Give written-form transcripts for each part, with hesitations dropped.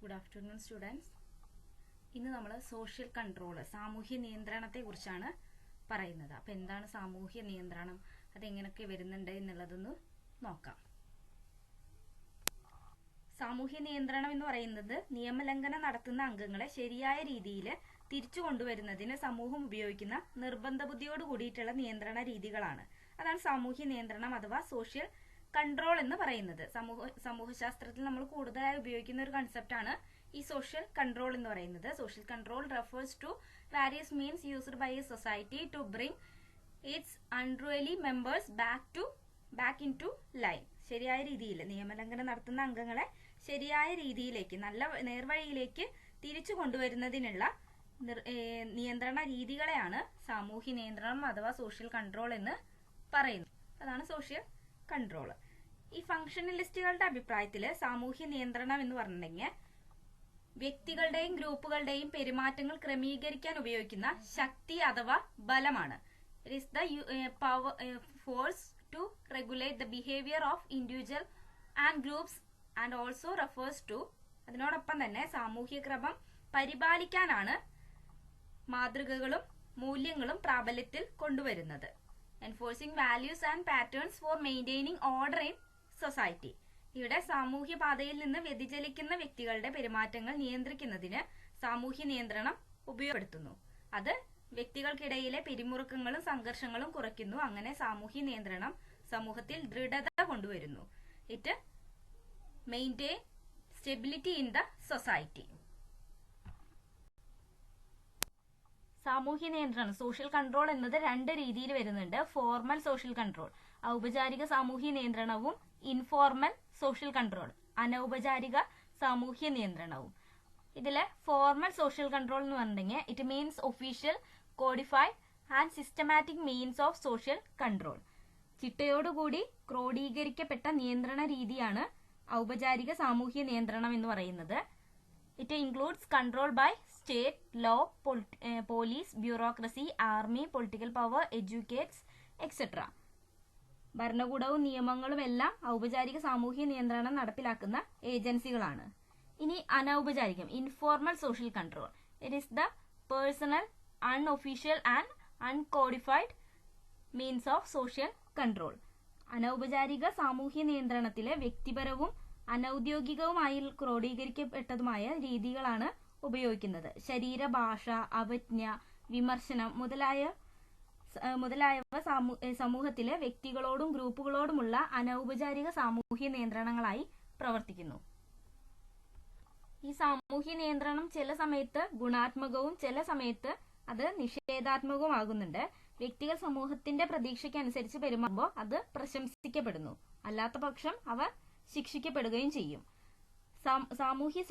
Good afternoon students. ഇന്ന് നമ്മൾ social control, സാമൂഹ്യ നിയന്ത്രണത്തെ കുറിച്ചാണ് പറയുന്നത്. അപ്പോൾ എന്താണ് സാമൂഹ്യ നിയന്ത്രണം, അതെങ്ങനെയൊക്കെ വരുന്നുണ്ട് എന്നുള്ളതൊന്ന് നോക്കാം. സാമൂഹ്യ നിയന്ത്രണം എന്ന് പറയുന്നത് നിയമലംഘനം നടത്തുന്ന അംഗങ്ങളെ ശരിയായ രീതിയിൽ തിരിച്ചു കൊണ്ടുവരുന്നതിന് സമൂഹം ഉപയോഗിക്കുന്ന നിർബന്ധ ബുദ്ധിയോട് കൂടിയിട്ടുള്ള നിയന്ത്രണ രീതികളാണ്. അതാണ് സാമൂഹ്യ നിയന്ത്രണം അഥവാ സോഷ്യൽ കൺട്രോൾ എന്ന് പറയുന്നത്. സമൂഹശാസ്ത്രത്തിൽ നമ്മൾ കൂടുതലായി ഉപയോഗിക്കുന്ന ഒരു കൺസെപ്റ്റാണ് ഈ സോഷ്യൽ കൺട്രോൾ എന്ന് പറയുന്നത്. Social control refers to various means used by a society to bring its unruly members back into line. ശരിയായ രീതിയിൽ നിയമലംഘനം നടത്തുന്ന അംഗങ്ങളെ ശരിയായ രീതിയിലേക്ക്, നല്ല നേർവഴിയിലേക്ക് തിരിച്ചു കൊണ്ടുവരുന്നതിനുള്ള നിയന്ത്രണ രീതികളെയാണ് സാമൂഹ്യ നിയന്ത്രണം അഥവാ സോഷ്യൽ കൺട്രോൾ എന്ന് പറയുന്നത്. അതാണ് സോഷ്യൽ കൺട്രോൾ. ഈ ഫംഗ്ഷണലിസ്റ്റുകളുടെ അഭിപ്രായത്തിൽ സാമൂഹ്യ നിയന്ത്രണം എന്ന് പറഞ്ഞിട്ടുണ്ടെങ്കിൽ വ്യക്തികളുടെയും ഗ്രൂപ്പുകളുടെയും പെരുമാറ്റങ്ങൾ ക്രമീകരിക്കാൻ ഉപയോഗിക്കുന്ന ശക്തി അഥവാ ബലമാണ്. It is the force to regulate the behaviour of individual and groups and also refers to, അതിനോടൊപ്പം തന്നെ സാമൂഹ്യ ക്രമം പരിപാലിക്കാനാണ് മാതൃകകളും മൂല്യങ്ങളും പ്രാബല്യത്തിൽ കൊണ്ടുവരുന്നത്. Enforcing values and patterns for maintaining order in society. ഇവിടെ സാമൂഹ്യ പാതയിൽ നിന്ന് വ്യതിചലിക്കുന്ന വ്യക്തികളുടെ പെരുമാറ്റങ്ങൾ നിയന്ത്രിക്കുന്നതിന് സാമൂഹ്യ നിയന്ത്രണം ഉപയോഗപ്പെടുത്തുന്നു. അത് വ്യക്തികൾക്കിടയിലെ പിരിമുറുക്കങ്ങളും സംഘർഷങ്ങളും കുറയ്ക്കുന്നു. അങ്ങനെ സാമൂഹ്യ നിയന്ത്രണം സമൂഹത്തിൽ ദൃഢത കൊണ്ടുവരുന്നു. It maintain stability in the society. സാമൂഹ്യ നിയന്ത്രണം, സോഷ്യൽ കൺട്രോൾ എന്നത് രണ്ട് രീതിയിൽ വരുന്നുണ്ട്. ഫോർമൽ സോഷ്യൽ കൺട്രോൾ, ഔപചാരിക സാമൂഹ്യ നിയന്ത്രണവും ഇൻഫോർമൽ സോഷ്യൽ കൺട്രോൾ, അനൗപചാരിക സാമൂഹ്യ നിയന്ത്രണവും. ഇതിലെ ഫോർമൽ സോഷ്യൽ കൺട്രോൾ എന്ന് പറഞ്ഞിട്ടുണ്ടെങ്കിൽ it means official, codified and systematic means of social control. ചിട്ടയോടുകൂടി ക്രോഡീകരിക്കപ്പെട്ട നിയന്ത്രണ രീതിയാണ് ഔപചാരിക സാമൂഹ്യ നിയന്ത്രണം എന്ന് പറയുന്നത്. It includes control by state, law, police, bureaucracy, army, political power, educates, etc. ഭരണകൂടവും നിയമങ്ങളും എല്ലാം ഔപചാരിക സാമൂഹ്യ നിയന്ത്രണം നടപ്പിലാക്കുന്ന ഏജൻസികളാണ്. ഇനി അനൗപചാരികം, informal social control. It is the personal, unofficial and uncodified means of social control. അനൗപചാരിക സാമൂഹ്യ നിയന്ത്രണത്തിലെ വ്യക്തിപരവും അനൌദ്യോഗികവുമായി ക്രോഡീകരിക്കപ്പെട്ടതുമായ രീതികളാണ് ഉപയോഗിക്കുന്നത്. ശരീരഭാഷ, അവജ്ഞ, വിമർശനം മുതലായവ സമൂഹത്തിലെ വ്യക്തികളോടും ഗ്രൂപ്പുകളോടുമുള്ള അനൗപചാരിക സാമൂഹ്യ നിയന്ത്രണങ്ങളായി പ്രവർത്തിക്കുന്നു. ഈ സാമൂഹ്യ നിയന്ത്രണം ചില സമയത്ത് ഗുണാത്മകവും ചില സമയത്ത് അത് നിഷേധാത്മകവുമാകുന്നുണ്ട്. വ്യക്തികൾ സമൂഹത്തിന്റെ പ്രതീക്ഷയ്ക്കനുസരിച്ച് പെരുമാറുമ്പോൾ അത് പ്രശംസിക്കപ്പെടുന്നു, അല്ലാത്ത പക്ഷം അവ ശിക്ഷിക്കപ്പെടുകയും ചെയ്യും. സാമൂഹ്യ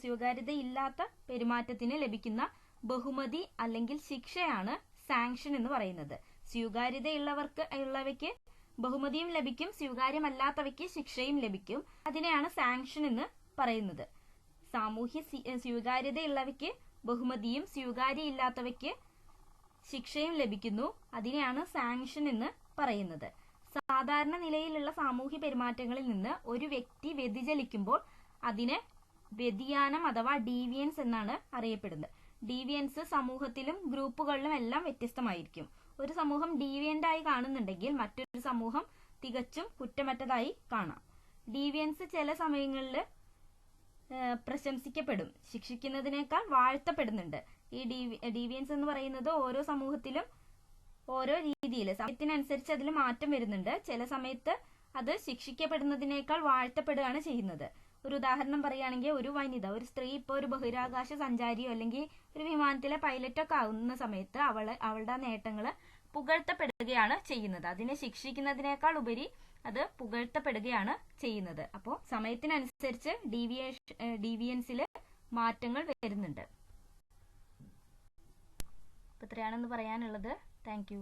സ്വീകാര്യതയില്ലാത്ത പെരുമാറ്റത്തിന് ലഭിക്കുന്ന ബഹുമതി അല്ലെങ്കിൽ ശിക്ഷയാണ് സാങ്ഷൻ എന്ന് പറയുന്നത്. സ്വീകാര്യതയുള്ളവയ്ക്ക് ബഹുമതിയും ലഭിക്കും, സ്വീകാര്യമല്ലാത്തവയ്ക്ക് ശിക്ഷയും ലഭിക്കും. അതിനെയാണ് സാങ്ഷൻ എന്ന് പറയുന്നത്. സാമൂഹ്യ സ്വീകാര്യതയുള്ളവയ്ക്ക് ബഹുമതിയും സ്വീകാര്യമില്ലാത്തവയ്ക്ക് ശിക്ഷയും ലഭിക്കുന്നു. അതിനെയാണ് സാങ്ഷൻ എന്ന് പറയുന്നത്. സാധാരണ നിലയിലുള്ള സാമൂഹ്യ പെരുമാറ്റങ്ങളിൽ നിന്ന് ഒരു വ്യക്തി വ്യതിചലിക്കുമ്പോൾ അതിനെ വ്യതിയാനം അഥവാ ഡീവിയൻസ് എന്നാണ് അറിയപ്പെടുന്നത്. ഡീവിയൻസ് സമൂഹത്തിലും ഗ്രൂപ്പുകളിലും എല്ലാം വ്യത്യസ്തമായിരിക്കും. ഒരു സമൂഹം ഡീവിയന്റ് ആയി കാണുന്നുണ്ടെങ്കിൽ മറ്റൊരു സമൂഹം തികച്ചും കുറ്റമറ്റതായി കാണാം. ഡീവിയൻസ് ചില സമയങ്ങളിൽ പ്രശംസിക്കപ്പെടും, ശിക്ഷിക്കുന്നതിനേക്കാൾ വാഴ്ത്തപ്പെടുന്നുണ്ട്. ഈ ഡീവിയൻസ് എന്ന് പറയുന്നത് ഓരോ സമൂഹത്തിലും ഓരോ രീതിയിൽ സമയത്തിനനുസരിച്ച് അതിൽ മാറ്റം വരുന്നുണ്ട്. ചില സമയത്ത് അത് ശിക്ഷിക്കപ്പെടുന്നതിനേക്കാൾ വാഴ്ത്തപ്പെടുകയാണ് ചെയ്യുന്നത്. ഒരു ഉദാഹരണം പറയുകയാണെങ്കിൽ, ഒരു വനിത, ഒരു സ്ത്രീ ഇപ്പോൾ ഒരു ബഹിരാകാശ സഞ്ചാരിയോ അല്ലെങ്കിൽ ഒരു വിമാനത്തിലെ പൈലറ്റൊക്കെ ആവുന്ന സമയത്ത് അവളുടെ നേട്ടങ്ങൾ പുകഴ്ത്തപ്പെടുകയാണ് ചെയ്യുന്നത്. അതിനെ ശിക്ഷിക്കുന്നതിനേക്കാൾ ഉപരി അത് പുകഴ്ത്തപ്പെടുകയാണ് ചെയ്യുന്നത്. അപ്പോൾ സമയത്തിനനുസരിച്ച് ഡീവിയൻസിൽ മാറ്റങ്ങൾ വരുന്നുണ്ട്. ഇത്രയാണെന്ന് പറയാനുള്ളത്. Thank you.